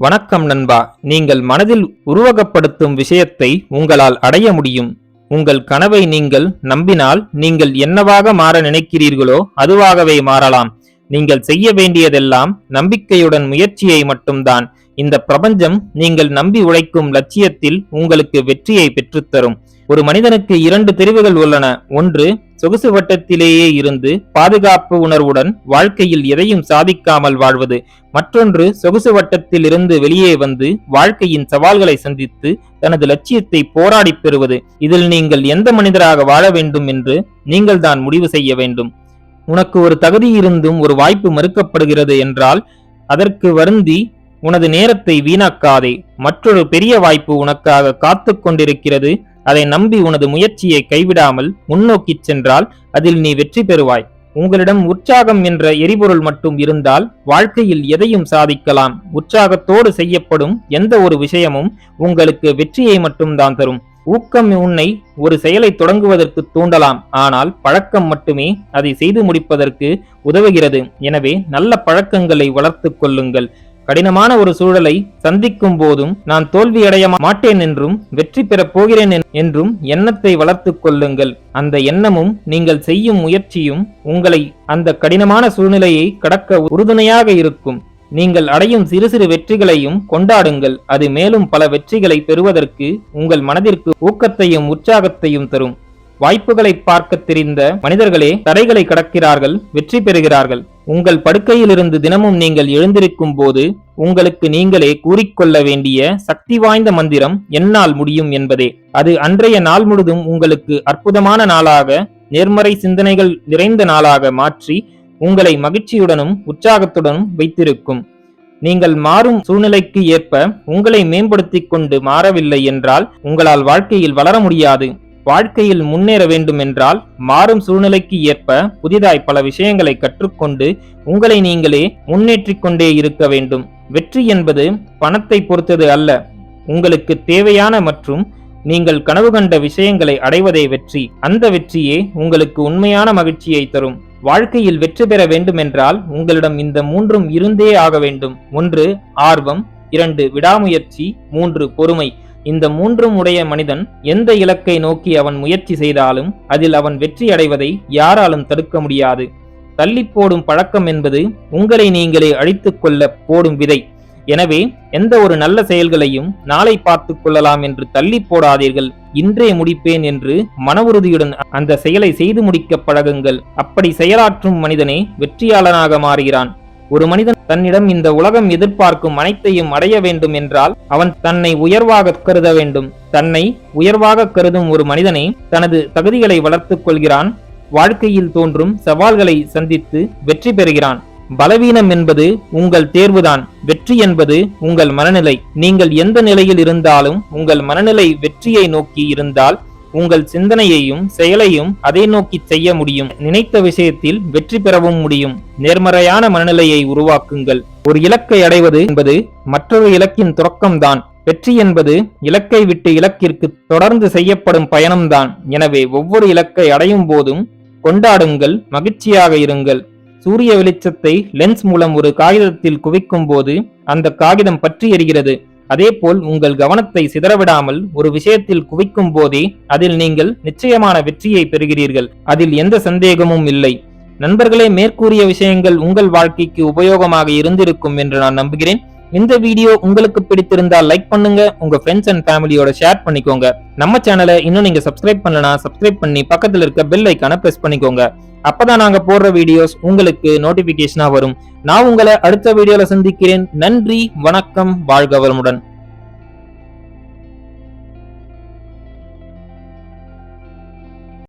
வணக்கம் நண்பா. நீங்கள் மனதில் உருவகப்படுத்தும் விஷயத்தை உங்களால் அடைய முடியும். உங்கள் கனவை நீங்கள் நம்பினால் நீங்கள் என்னவாக மாற நினைக்கிறீர்களோ அதுவாகவே மாறலாம். நீங்கள் செய்ய வேண்டியதெல்லாம் நம்பிக்கையுடன் முயற்சியை மட்டும்தான். இந்த பிரபஞ்சம் நீங்கள் நம்பி உழைக்கும் லட்சியத்தில் உங்களுக்கு வெற்றியை பெற்றுத்தரும். ஒரு மனிதனுக்கு இரண்டு தெரிவுகள் உள்ளன. ஒன்று, சொகுசு வட்டத்திலேயே இருந்து பாதுகாப்பு உணர்வுடன் வாழ்க்கையில் எதையும் சாதிக்காமல் வாழ்வது. மற்றொன்று, சொகுசு வட்டத்தில் இருந்து வெளியே வந்து வாழ்க்கையின் சவால்களை சந்தித்து தனது லட்சியத்தை போராடி பெறுவது. இதில் நீங்கள் எந்த மனிதராக வாழ வேண்டும் என்று நீங்கள் தான் முடிவு செய்ய வேண்டும். உனக்கு ஒரு தகுதி இருந்தும் ஒரு வாய்ப்பு மறுக்கப்படுகிறது என்றால் அதற்கு வருந்தி உனது நேரத்தை வீணாக்காதே. மற்றொரு பெரிய வாய்ப்பு உனக்காக காத்து கொண்டிருக்கிறது. அதை நம்பி உனது முயற்சியை கைவிடாமல் முன்னோக்கி சென்றால் அதில் நீ வெற்றி பெறுவாய். உங்களிடம் உற்சாகம் என்ற எரிபொருள் மட்டும் இருந்தால் வாழ்க்கையில் எதையும் சாதிக்கலாம். உற்சாகத்தோடு செய்யப்படும் எந்த ஒரு விஷயமும் உங்களுக்கு வெற்றியை மட்டும்தான் தரும். ஊக்கம் உன்னை ஒரு செயலை தொடங்குவதற்கு தூண்டலாம், ஆனால் பழக்கம் மட்டுமே அதை செய்து முடிப்பதற்கு உதவுகிறது. எனவே நல்ல பழக்கங்களை வளர்த்து கொள்ளுங்கள். கடினமான ஒரு சூழலை சந்திக்கும் போதும் நான் தோல்வியடைய மாட்டேன் என்றும் வெற்றி பெறப் போகிறேன் என்றும் எண்ணத்தை வளர்த்து கொள்ளுங்கள். அந்த எண்ணமும் நீங்கள் செய்யும் முயற்சியும் உங்களை அந்த கடினமான சூழ்நிலையை கடக்க உறுதுணையாக இருக்கும். நீங்கள் அடையும் சிறு சிறு வெற்றிகளையும் கொண்டாடுங்கள். அது மேலும் பல வெற்றிகளை பெறுவதற்கு உங்கள் மனதிற்கு ஊக்கத்தையும் உற்சாகத்தையும் தரும். வாய்ப்புகளை பார்க்க தெரிந்த மனிதர்களே தடைகளை கடக்கிறார்கள், வெற்றி பெறுகிறார்கள். உங்கள் படுக்கையிலிருந்து தினமும் நீங்கள் எழுந்திருக்கும் போது உங்களுக்கு நீங்களே கூறிக்கொள்ள வேண்டிய சக்தி வாய்ந்த மந்திரம் என்னால் முடியும் என்பதே. அது அன்றைய நாள் முழுதும் உங்களுக்கு அற்புதமான நாளாக, நேர்மறை சிந்தனைகள் நிறைந்த நாளாக மாற்றி உங்களை மகிழ்ச்சியுடனும் உற்சாகத்துடனும் வைத்திருக்கும். நீங்கள் மாறும் சூழ்நிலைக்கு ஏற்ப உங்களை மேம்படுத்திக் கொண்டு மாறவில்லை என்றால் உங்களால் வாழ்க்கையில் வளர முடியாது. வாழ்க்கையில் முன்னேற வேண்டும் என்றால் மாறும் சூழ்நிலைக்கு ஏற்ப புதிதாய் பல விஷயங்களை கற்றுக்கொண்டு உங்களை நீங்களே முன்னேற்றிக் கொண்டே இருக்க வேண்டும். வெற்றி என்பது பணத்தை பொறுத்தது அல்ல. உங்களுக்கு தேவையான மற்றும் நீங்கள் கனவு கண்ட விஷயங்களை அடைவதே வெற்றி. அந்த வெற்றியே உங்களுக்கு உண்மையான மகிழ்ச்சியை தரும். வாழ்க்கையில் வெற்றி பெற வேண்டுமென்றால் உங்களிடம் இந்த மூன்றும் இருந்தே ஆக வேண்டும். 1 ஆர்வம், 2 விடாமுயற்சி, 3 பொறுமை. இந்த மூன்றும் உடைய மனிதன் எந்த இலக்கை நோக்கி அவன் முயற்சி செய்தாலும் அதில் அவன் வெற்றி அடைவதை யாராலும் தடுக்க முடியாது. தள்ளி போடும் பழக்கம் என்பது உங்களை நீங்களே அழித்துக் கொள்ள போடும் விதை. எனவே எந்த ஒரு நல்ல செயல்களையும் நாளை பார்த்துக் கொள்ளலாம் என்று தள்ளி போடாதீர்கள். இன்றே முடிப்பேன் என்று மன உறுதியுடன் அந்த செயலை செய்து முடிக்க பழகுங்கள். அப்படி செயலாற்றும் மனிதனே வெற்றியாளனாக மாறுகிறான். ஒரு மனிதன் தன்னிடம் இந்த உலகம் எதிர்பார்க்கும் அனைத்தையும் அடைய வேண்டும் என்றால் அவன் தன்னை உயர்வாக கருத வேண்டும். தன்னை உயர்வாக கருதும் ஒரு மனிதனே தனது தகுதிகளை வளர்த்துக் கொள்கிறான். வாழ்க்கையில் தோன்றும் சவால்களை சந்தித்து வெற்றி பெறுகிறான். பலவீனம் என்பது உங்கள் தேர்வுதான். வெற்றி என்பது உங்கள் மனநிலை. நீங்கள் எந்த நிலையில் இருந்தாலும் உங்கள் மனநிலை வெற்றியை நோக்கி இருந்தால் உங்கள் சிந்தனையையும் செயலையும் அதை நோக்கி செய்ய முடியும். நினைத்த விஷயத்தில் வெற்றி பெறவும் முடியும். நேர்மறையான மனநிலையை உருவாக்குங்கள். ஒரு இலக்கை அடைவது என்பது மற்றொரு இலக்கின் தொடக்கம்தான். வெற்றி என்பது இலக்கை விட்டு இலக்கிற்கு தொடர்ந்து செய்யப்படும் பயணம்தான். எனவே ஒவ்வொரு இலக்கை அடையும் போதும் கொண்டாடுங்கள், மகிழ்ச்சியாக இருங்கள். சூரிய வெளிச்சத்தை லென்ஸ் மூலம் ஒரு காகிதத்தில் குவிக்கும் போது அந்த காகிதம் பற்றி எரிகிறது. அதேபோல் உங்கள் கவனத்தை சிதறவிடாமல் ஒரு விஷயத்தில் குவிக்கும் போதே அதில் நீங்கள் நிச்சயமான வெற்றியை பெறுகிறீர்கள். அதில் எந்த சந்தேகமும் இல்லை. நண்பர்களே, மேற்கூறிய விஷயங்கள் உங்கள் வாழ்க்கைக்கு உபயோகமாக இருந்திருக்கும் என்று நான் நம்புகிறேன். இந்த வீடியோ உங்களுக்கு பிடித்திருந்தால் லைக் பண்ணுங்க, உங்க ஃப்ரெண்ட்ஸ் அண்ட் ஃபேமிலியோட ஷேர் பண்ணிக்கோங்க. நம்ம சேனலை இன்னும் நீங்க சப்ஸ்கிரைப் பண்ணலனா சப்ஸ்கிரைப் பண்ணி பக்கத்துல இருக்க பெல் ஐகானை பிரஸ் பண்ணிக்கோங்க. அப்பதான் நாங்க போடுற வீடியோஸ் உங்களுக்கு நோட்டிபிகேஷனா வரும். நான் உங்களை அடுத்த வீடியோல சந்திக்கிறேன். நன்றி, வணக்கம், வாழ்க வளமுடன்.